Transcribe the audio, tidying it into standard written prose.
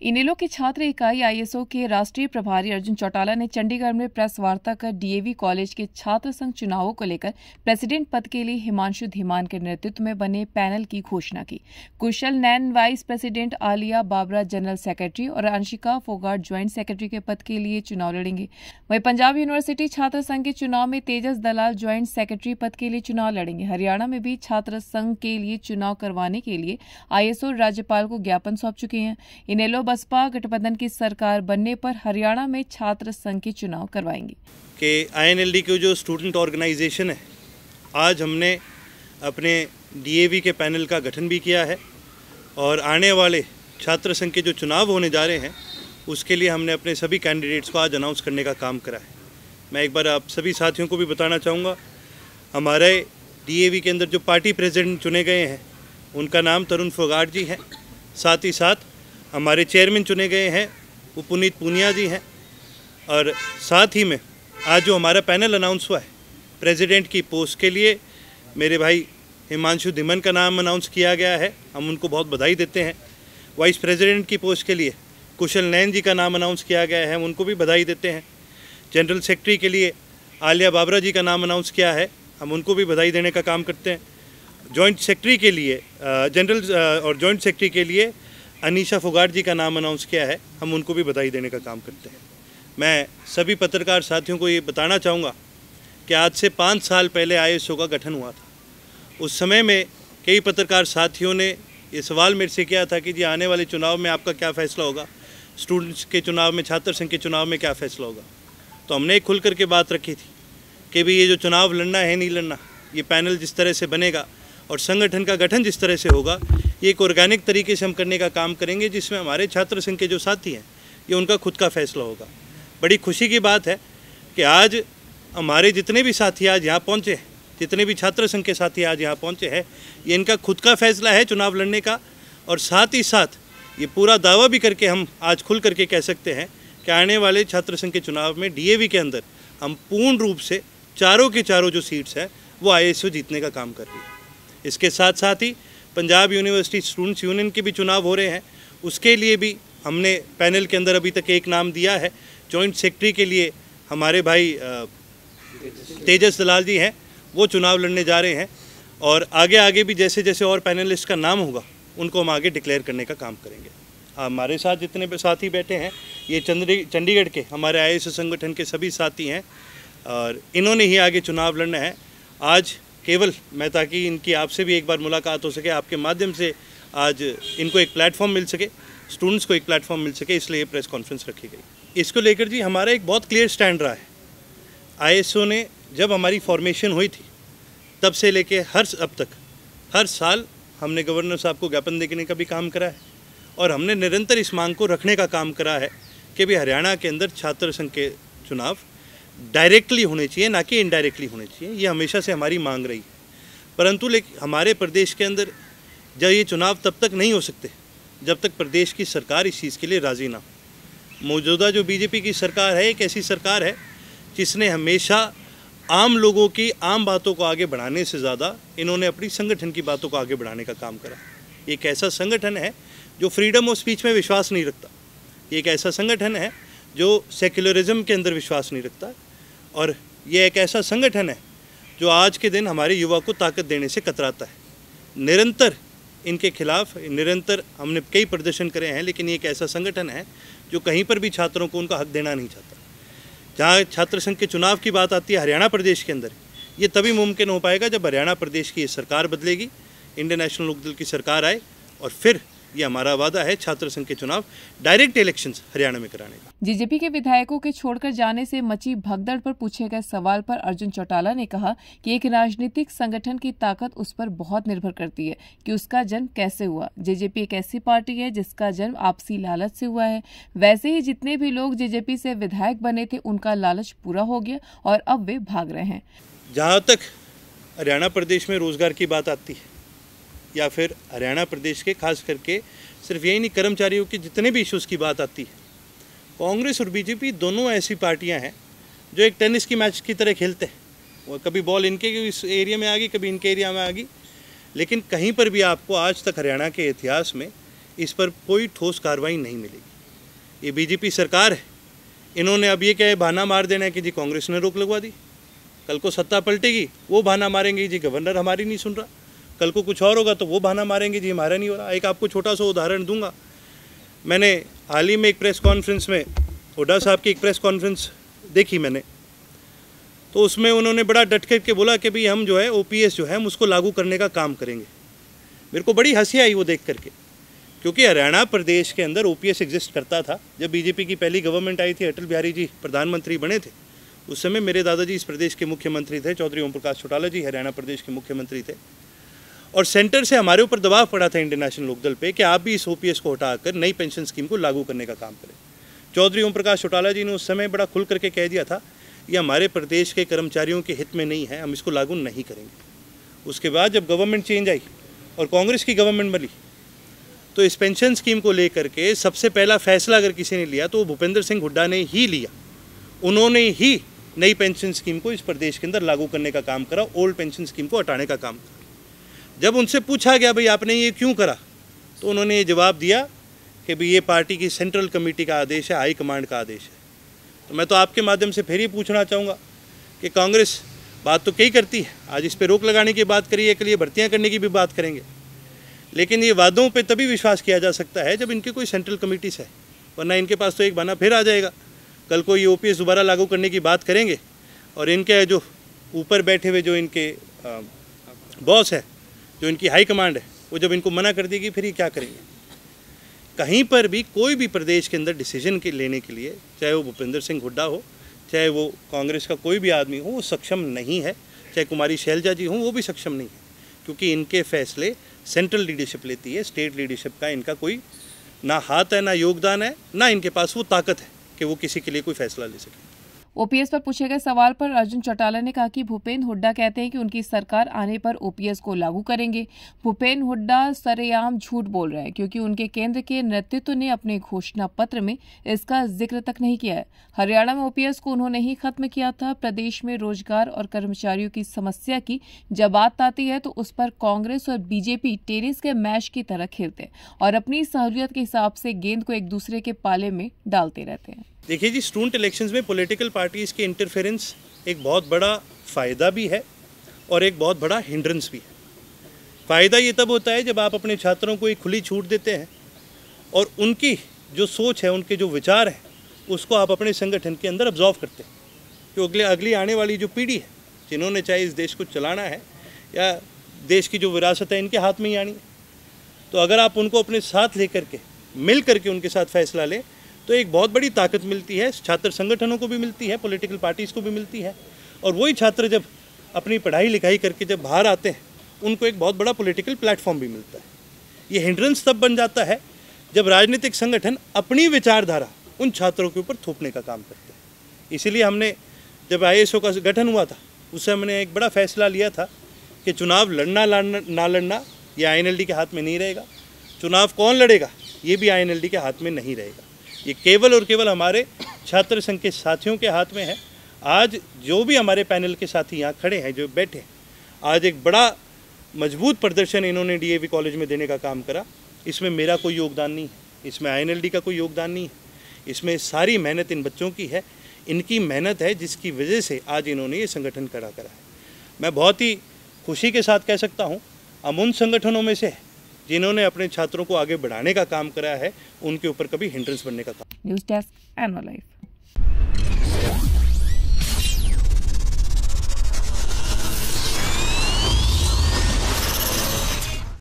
इनेलो की छात्र इकाई आईएसओ के राष्ट्रीय प्रभारी अर्जुन चौटाला ने चंडीगढ़ में प्रेस वार्ता कर डीएवी कॉलेज के छात्र संघ चुनावों को लेकर प्रेसिडेंट पद के लिए हिमांशु धीमान के नेतृत्व में बने पैनल की घोषणा की। Kushal Nain vice president, Aliya Babra general secretary और अंशिका फोगाट ज्वाइंट सेक्रेटरी के पद के लिए चुनाव लड़ेंगे। वहीं पंजाब यूनिवर्सिटी छात्र संघ के चुनाव में तेजस दलाल ज्वाइंट सेक्रेटरी पद के लिए चुनाव लड़ेंगे। हरियाणा में भी छात्र संघ के लिए चुनाव करवाने के लिए आईएसओ राज्यपाल को ज्ञापन सौंप चुके हैं। इनेलो बसपा गठबंधन की सरकार बनने पर हरियाणा में छात्र संघ के चुनाव करवाएंगे। कि आईएनएलडी की जो स्टूडेंट ऑर्गेनाइजेशन है, आज हमने अपने डीएवी के पैनल का गठन भी किया है और आने वाले छात्र संघ के जो चुनाव होने जा रहे हैं उसके लिए हमने अपने सभी कैंडिडेट्स को आज अनाउंस करने का काम करा है। मैं एक बार आप सभी साथियों को भी बताना चाहूँगा, हमारे डीएवी के अंदर जो पार्टी प्रेसिडेंट चुने गए हैं उनका नाम तरुण फोगाट जी है। साथ ही साथ हमारे चेयरमैन चुने गए हैं वो पुनीत पूनिया जी हैं। और साथ ही में आज जो हमारा पैनल अनाउंस हुआ है प्रेसिडेंट की पोस्ट के लिए, मेरे भाई हिमांशु धीमान का नाम अनाउंस किया गया है, हम उनको बहुत बधाई देते हैं। वाइस प्रेसिडेंट की पोस्ट के लिए कुशल नैन जी का नाम अनाउंस किया गया है, हम उनको भी बधाई देते हैं। जनरल सेक्रेटरी के लिए आलिया बाबरा जी का नाम अनाउंस किया है, हम उनको भी बधाई देने का काम करते हैं। जॉइंट सेक्रेटरी के लिए और जॉइंट सेक्रेटरी के लिए अनीशा फोगाट जी का नाम अनाउंस किया है, हम उनको भी बधाई देने का काम करते हैं। मैं सभी पत्रकार साथियों को ये बताना चाहूँगा कि आज से 5 साल पहले आईएसओ का गठन हुआ था। उस समय में कई पत्रकार साथियों ने ये सवाल मेरे से किया था कि जी आने वाले चुनाव में आपका क्या फ़ैसला होगा, स्टूडेंट्स के चुनाव में, छात्र संघ के चुनाव में क्या फ़ैसला होगा। तो हमने खुल करके बात रखी थी कि भाई ये जो चुनाव लड़ना है नहीं लड़ना, ये पैनल जिस तरह से बनेगा और संगठन का गठन जिस तरह से होगा, ये एक ऑर्गेनिक तरीके से हम करने का काम करेंगे जिसमें हमारे छात्र संघ के जो साथी हैं ये उनका खुद का फैसला होगा। बड़ी खुशी की बात है कि आज हमारे जितने भी साथी आज यहाँ पहुँचे हैं, जितने भी छात्र संघ के साथी आज यहाँ पहुँचे हैं, ये इनका खुद का फैसला है चुनाव लड़ने का। और साथ ही साथ ये पूरा दावा भी करके हम आज खुल करके कह सकते हैं कि आने वाले छात्र संघ के चुनाव में डीएवी के अंदर हम पूर्ण रूप से चारों के चारों जो सीट्स हैं वो आईएसओ जीतने का काम कर रही है। इसके साथ साथ ही पंजाब यूनिवर्सिटी स्टूडेंट्स यूनियन के भी चुनाव हो रहे हैं, उसके लिए भी हमने पैनल के अंदर अभी तक एक नाम दिया है। जॉइंट सेक्रेटरी के लिए हमारे भाई तेजस दलाल जी हैं, वो चुनाव लड़ने जा रहे हैं। और आगे भी जैसे जैसे और पैनलिस्ट का नाम होगा उनको हम आगे डिक्लेयर करने का काम करेंगे। हमारे साथ जितने भी साथी बैठे हैं ये चंडीगढ़ के हमारे आईएसओ संगठन के सभी साथी हैं और इन्होंने ही आगे चुनाव लड़ना है। आज केवल मैं, ताकि इनकी आपसे भी एक बार मुलाकात हो सके, आपके माध्यम से आज इनको एक प्लेटफॉर्म मिल सके, स्टूडेंट्स को एक प्लेटफॉर्म मिल सके, इसलिए प्रेस कॉन्फ्रेंस रखी गई। इसको लेकर जी हमारा एक बहुत क्लियर स्टैंड रहा है। आईएसओ ने जब हमारी फॉर्मेशन हुई थी तब से लेके अब तक हर साल हमने गवर्नर साहब को ज्ञापन देने का भी काम करा है और हमने निरंतर इस मांग को रखने का काम करा है कि भी हरियाणा के अंदर छात्र संघ के चुनाव डायरेक्टली होने चाहिए, ना कि इनडायरेक्टली होने चाहिए। ये हमेशा से हमारी मांग रही है। परंतु लेकिन हमारे प्रदेश के अंदर जब ये चुनाव तब तक नहीं हो सकते जब तक प्रदेश की सरकार इस चीज़ के लिए राज़ी ना हो। मौजूदा जो बीजेपी की सरकार है एक ऐसी सरकार है जिसने हमेशा आम लोगों की आम बातों को आगे बढ़ाने से ज़्यादा इन्होंने अपनी संगठन की बातों को आगे बढ़ाने का काम करा। एक ऐसा संगठन है जो फ्रीडम ऑफ स्पीच में विश्वास नहीं रखता, एक ऐसा संगठन है जो सेक्युलरिज्म के अंदर विश्वास नहीं रखता और ये एक ऐसा संगठन है जो आज के दिन हमारे युवा को ताकत देने से कतराता है। निरंतर इनके खिलाफ निरंतर हमने कई प्रदर्शन करे हैं, लेकिन ये एक ऐसा संगठन है जो कहीं पर भी छात्रों को उनका हक देना नहीं चाहता। जहाँ छात्र संघ के चुनाव की बात आती है हरियाणा प्रदेश के अंदर, ये तभी मुमकिन हो पाएगा जब हरियाणा प्रदेश की ये सरकार बदलेगी, इंडियन नेशनल लोकदल की सरकार आए और फिर ये हमारा वादा है छात्र संघ के चुनाव डायरेक्ट इलेक्शंस हरियाणा में कराने का। जेजेपी के विधायकों के छोड़कर जाने से मची भगदड़ पर पूछे गए सवाल पर अर्जुन चौटाला ने कहा कि एक राजनीतिक संगठन की ताकत उस पर बहुत निर्भर करती है कि उसका जन्म कैसे हुआ। जेजेपी एक ऐसी पार्टी है जिसका जन्म आपसी लालच से हुआ है। वैसे ही जितने भी लोग जेजेपी से विधायक बने थे उनका लालच पूरा हो गया और अब वे भाग रहे हैं। जहाँ तक हरियाणा प्रदेश में रोजगार की बात आती है या फिर हरियाणा प्रदेश के खास करके सिर्फ यही नहीं, कर्मचारियों के जितने भी इश्यूज़ की बात आती है, कांग्रेस और बीजेपी दोनों ऐसी पार्टियां हैं जो एक टेनिस की मैच की तरह खेलते हैं। वो कभी बॉल इनके इस एरिया में आ गई, कभी इनके एरिया में आ गई, लेकिन कहीं पर भी आपको आज तक हरियाणा के इतिहास में इस पर कोई ठोस कार्रवाई नहीं मिलेगी। ये बीजेपी सरकार है, इन्होंने अब ये क्या है बहाना मार देना है कि जी कांग्रेस ने रोक लगवा दी, कल को सत्ता पलटेगी वो बहाना मारेंगे जी गवर्नर हमारी नहीं सुन रहा, कल को कुछ और होगा तो वो बहाना मारेंगे जी हमारा नहीं हो रहा। एक आपको छोटा सा उदाहरण दूंगा, मैंने हाल ही में एक प्रेस कॉन्फ्रेंस में हुड्डा साहब की एक प्रेस कॉन्फ्रेंस देखी मैंने, तो उसमें उन्होंने बड़ा डट करके बोला कि भाई हम जो है ओपीएस जो है हम उसको लागू करने का काम करेंगे। मेरे को बड़ी हंसी आई वो देख करके, क्योंकि हरियाणा प्रदेश के अंदर ओपीएस एग्जिस्ट करता था। जब बीजेपी की पहली गवर्नमेंट आई थी, अटल बिहारी जी प्रधानमंत्री बने थे, उस समय मेरे दादाजी इस प्रदेश के मुख्यमंत्री थे, चौधरी ओम प्रकाश चौटाला जी हरियाणा प्रदेश के मुख्यमंत्री थे, और सेंटर से हमारे ऊपर दबाव पड़ा था इंडियन नेशनल लोकदल पे कि आप भी इस ओपीएस को हटाकर नई पेंशन स्कीम को लागू करने का काम करें। चौधरी ओम प्रकाश चौटाला जी ने उस समय बड़ा खुल करके कह दिया था ये हमारे प्रदेश के कर्मचारियों के हित में नहीं है, हम इसको लागू नहीं करेंगे। उसके बाद जब गवर्नमेंट चेंज आई और कांग्रेस की गवर्नमेंट बनी, तो इस पेंशन स्कीम को लेकर के सबसे पहला फैसला अगर किसी ने लिया तो वो भूपेंद्र सिंह हुड्डा ने ही लिया। उन्होंने ही नई पेंशन स्कीम को इस प्रदेश के अंदर लागू करने का काम करा, ओल्ड पेंशन स्कीम को हटाने का काम करा। जब उनसे पूछा गया भाई आपने ये क्यों करा, तो उन्होंने ये जवाब दिया कि भाई ये पार्टी की सेंट्रल कमेटी का आदेश है, हाई कमांड का आदेश है। तो मैं तो आपके माध्यम से फिर ही पूछना चाहूँगा कि कांग्रेस बात तो कई करती है, आज इस पर रोक लगाने की बात करिए, के लिए भर्तियाँ करने की भी बात करेंगे, लेकिन ये वादों पे तभी विश्वास किया जा सकता है जब इनकी कोई सेंट्रल कमेटी है, वरना इनके पास तो एक बहाना फिर आ जाएगा। कल को ये ओपीएस दोबारा लागू करने की बात करेंगे और इनके जो ऊपर बैठे हुए जो इनके बॉस है, जो इनकी हाई कमांड है, वो जब इनको मना कर देगी फिर ये क्या करेंगे। कहीं पर भी कोई भी प्रदेश के अंदर डिसीजन के लेने के लिए, चाहे वो भूपेंद्र सिंह हुड्डा हो, चाहे वो कांग्रेस का कोई भी आदमी हो, वो सक्षम नहीं है। चाहे कुमारी शैलजा जी हों, वो भी सक्षम नहीं है, क्योंकि इनके फैसले सेंट्रल लीडरशिप लेती है, स्टेट लीडरशिप का इनका कोई ना हाथ है, ना योगदान है, ना इनके पास वो ताकत है कि वो किसी के लिए कोई फैसला ले सके। ओपीएस पर पूछे गए सवाल पर अर्जुन चौटाला ने कहा कि भूपेंद्र हुड्डा कहते हैं कि उनकी सरकार आने पर ओपीएस को लागू करेंगे। भूपेंद्र हुड्डा सरेआम झूठ बोल रहे हैं, क्योंकि उनके केंद्र के नेतृत्व ने अपने घोषणा पत्र में इसका जिक्र तक नहीं किया है। हरियाणा में ओपीएस को उन्होंने ही खत्म किया था। प्रदेश में रोजगार और कर्मचारियों की समस्या की जब बात आती है तो उस पर कांग्रेस और बीजेपी टेनिस के मैच की तरह खेलते हैं और अपनी सहूलियत के हिसाब से गेंद को एक दूसरे के पाले में डालते रहते हैं। देखिए जी, स्टूडेंट इलेक्शंस में पॉलिटिकल पार्टीज़ के इंटरफेरेंस एक बहुत बड़ा फ़ायदा भी है और एक बहुत बड़ा हिंड्रेंस भी है। फ़ायदा ये तब होता है जब आप अपने छात्रों को एक खुली छूट देते हैं और उनकी जो सोच है, उनके जो विचार हैं, उसको आप अपने संगठन के अंदर ऑब्जॉर्व करते हैं। क्योंकि अगली आने वाली जो पीढ़ी है, जिन्होंने चाहे इस देश को चलाना है या देश की जो विरासत है इनके हाथ में ही आनी है, तो अगर आप उनको अपने साथ लेकर के मिल करके उनके साथ फैसला लें तो एक बहुत बड़ी ताकत मिलती है। छात्र संगठनों को भी मिलती है, पॉलिटिकल पार्टीज़ को भी मिलती है, और वही छात्र जब अपनी पढ़ाई लिखाई करके जब बाहर आते हैं उनको एक बहुत बड़ा पॉलिटिकल प्लेटफॉर्म भी मिलता है। ये हिंड्रेंस तब बन जाता है जब राजनीतिक संगठन अपनी विचारधारा उन छात्रों के ऊपर थोपने का काम करते हैं। इसीलिए हमने जब ISO का गठन हुआ था, उससे हमने एक बड़ा फैसला लिया था कि चुनाव लड़ना ना लड़ना ये INLD के हाथ में नहीं रहेगा। चुनाव कौन लड़ेगा ये भी INLD के हाथ में नहीं रहेगा। ये केवल और केवल हमारे छात्र संघ के साथियों के हाथ में है। आज जो भी हमारे पैनल के साथी यहाँ खड़े हैं, जो बैठे हैं, आज एक बड़ा मजबूत प्रदर्शन इन्होंने DAV कॉलेज में देने का काम करा। इसमें मेरा कोई योगदान नहीं है, इसमें INLD का कोई योगदान नहीं है, इसमें सारी मेहनत इन बच्चों की है, इनकी मेहनत है जिसकी वजह से आज इन्होंने ये संगठन खड़ा करा है। मैं बहुत ही खुशी के साथ कह सकता हूँ हम उन संगठनों में से जिन्होंने अपने छात्रों को आगे बढ़ाने का काम करा है, उनके ऊपर कभी हिंड्रेंस बनने का काम। News desk, एनोलाइव।